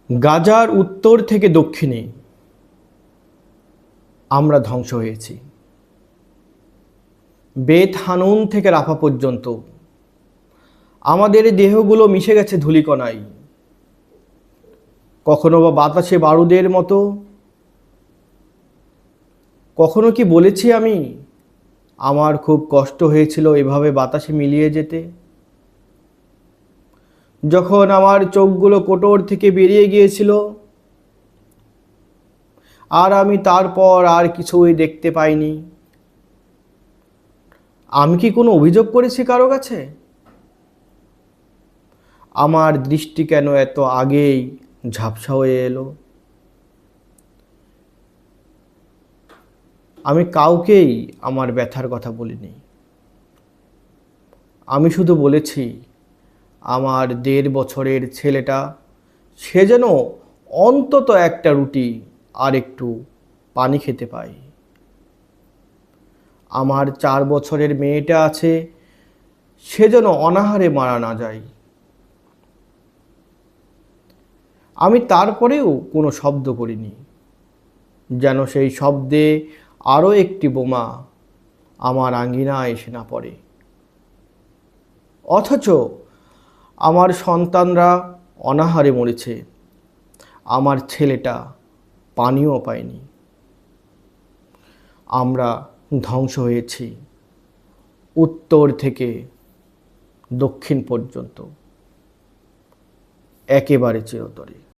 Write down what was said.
গাজার উত্তর থেকে দক্ষিণে আমরা ধ্বংস হয়েছি। বেত হানুন থেকে রাফা পর্যন্ত আমাদের দেহগুলো মিশে গেছে ধূলিকণায়। কখনো বা বাতাসে বারুদের মতো। কখনো কি বলেছি আমি আমার খুব কষ্ট হয়েছিল এভাবে বাতাসে মিলিয়ে যেতে? যখন আমার চোখগুলো কোটর থেকে বেরিয়ে গিয়েছিল আর আমি তারপর আর কিছুই দেখতে পাইনি। আমি কি কোনো অভিযোগ করেছি কারো কাছে? আমার দৃষ্টি কেন এত আগেই ঝাপসা হয়ে এলো? আমি কাউকেই আমার ব্যথার কথা বলিনি। আমি শুধু বলেছি আমার 1.5 বছরের ছেলেটা, সে যেন অন্তত একটা রুটি আর একটু পানি খেতে পায়। আমার 4 বছরের মেয়েটা আছে, সে যেন অনাহারে মারা না যায়। আমি তারপরেও কোনো শব্দ করিনি, যেন সেই শব্দে আরও একটি বোমা আমার আঙ্গিনায় এসে না পড়ে। অথচ আমার সন্তানরা অনাহারে মরেছে, আমার ছেলেটা পানিও পায়নি। আমরা ধ্বংস হয়েছি উত্তর থেকে দক্ষিণ পর্যন্ত, একেবারে চিরতরে।